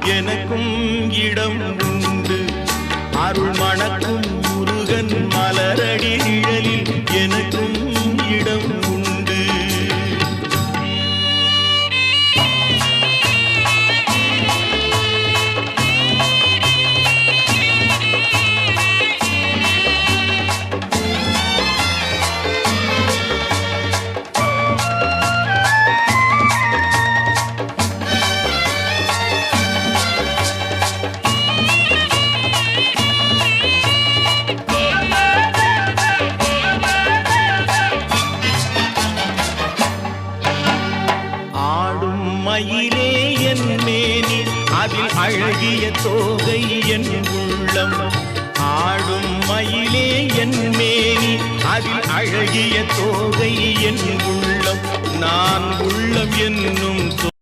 எனக்கும் இடம் உண்டு. அருள் மணக்கும் முருகன் மலரடி நிழலில் எனக்கும் இடம் உண்டு. மயிலே என் மேனி அதில் அழகிய தோகை என் உள்ளம். ஆடும் மயிலே என் மேனி அதில் அழகிய தோகை என் உள்ளம். நான் உள்ளம் என்னும்